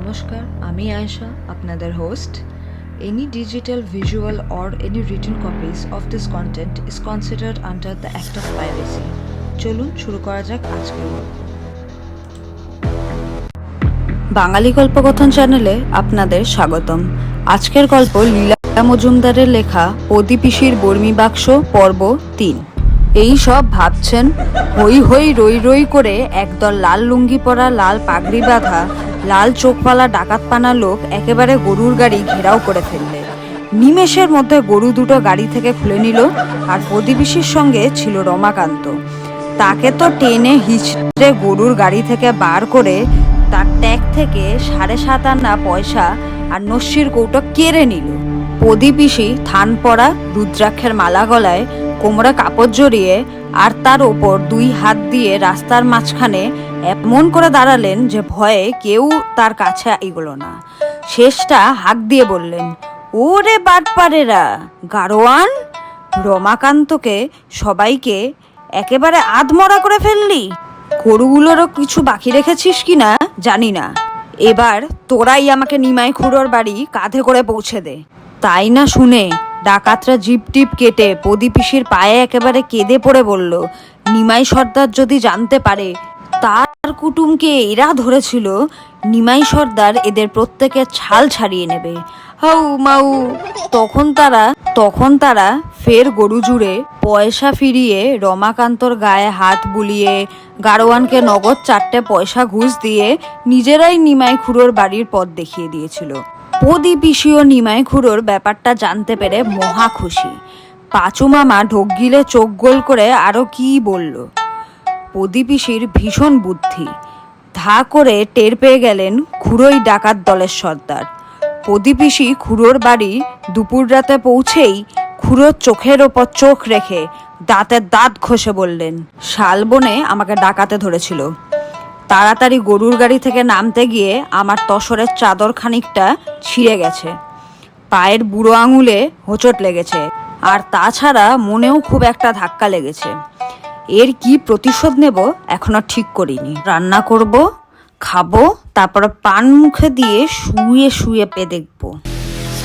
নমস্কার, আমি আয়েশা, আপনাদের host. Any digital, visual, or any written copies of this content is considered under the Act of Piracy. চলুন শুরু করা যাক আজকের গল্প। বাঙালি গল্পকথন চ্যানেলে আপনাদের স্বাগতম। আজকের গল্প লীলা মজুমদারের লেখা পদি পিসির বর্মি বাক্স পর্ব 3। এই সব ভাবছেন, হই হই রই রই করে একদল লাল লুঙ্গি পরা, লাল পাগড়ি বাঁধা, লাল চোখওয়ালা ডাকাতপানা লোক একেবারে গরুর গাড়ি ঘেরাও করে ফেললে। নিমেষের মধ্যে গরু দুটো গাড়ি থেকে খুলে নিল, আর প্রতিবেশীর সঙ্গে ছিল রমাকান্ত। তাকে তো টেনে হিচড়ে গরুর গাড়ি থেকে বার করে তার ট্যাগ থেকে 7.5 আনা পয়সা আর নস্যির কৌটো কেড়ে নিল। প্রদীপিসি থান পড়া, রুদ্রাক্ষের মালা গলায়, কোমরে কাপড় জড়িয়ে আর তার ওপর 2 হাত দিয়ে রাস্তার মাঝখানে এমন করে দাঁড়ালেন যে ভয়ে কেউ তার কাছে এগোলো না। শেষটা হাঁক দিয়ে বললেন, ওরে বাটপারেরা, গাড়োয়ান! রমাকান্তকে সবাইকে একেবারে আধমরা করে ফেললি। গরুগুলোরও কিছু বাকি রেখেছিস কি না জানি না। এবার তোরাই আমাকে নিমাই খুড়োর বাড়ি কাঁধে করে পৌঁছে দে। তাই না শুনে ডাকাতরা জিপ টিপ কেটে প্রদীপিসির পায়ে একেবারে কেঁদে পড়ে বলল, নিমাই সর্দার যদি জানতে পারে তার কুটুমকে এরা ধরেছিল, নিমাই সর্দার এদের প্রত্যেকের ছাল ছাড়িয়ে নেবে। হাউ মাউ। তখন তারা ফের গরু জুড়ে পয়সা ফিরিয়ে রমাকান্তর গায়ে হাত বুলিয়ে গাড়োয়ানকে নগদ 4টে পয়সা ঘুষ দিয়ে নিজেরাই নিমাই খুড়োর বাড়ির পথ দেখিয়ে দিয়েছিল। প্রদীপিসি ও নিমাই খুড়োর ব্যাপারটা জানতে পেরে মহা খুশি। পাঁচু মামা ঢোক গিলে চোখ গোল করে আরো কি বলল। প্রদীপিসির ভীষণ বুদ্ধি। ধা করে টের পেয়ে গেলেন খুড়োই ডাকাত দলের সর্দার। প্রদীপিসি খুড়োর বাড়ি দুপুর রাতে পৌঁছেই খুড়োর চোখের ওপর চোখ রেখে দাঁতের দাঁত ঘষে বললেন, শালবনে আমাকে ডাকাতে ধরেছিল। তাড়াতাড়ি গরুর গাড়ি থেকে নামতে গিয়ে আমার তসরের চাদর খানিকটা ছিঁড়ে গেছে, পায়ের বুড়ো আঙুলে হোঁচট লেগেছে, আর তাছাড়া মনেও খুব একটা ধাক্কা লেগেছে। এর কি প্রতিশোধ নেব এখনো ঠিক করিনি। রান্না করব, খাবো, তারপর পান মুখে দিয়ে শুয়ে শুয়ে পে দেখবো।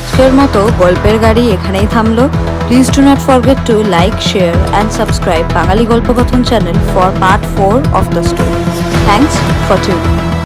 আজকের মতো গল্পের গাড়ি এখানেই থামলো। Please do not forget to like, share and subscribe Bangali Golpokothon channel for part 4 of the story. Thanks for tuning.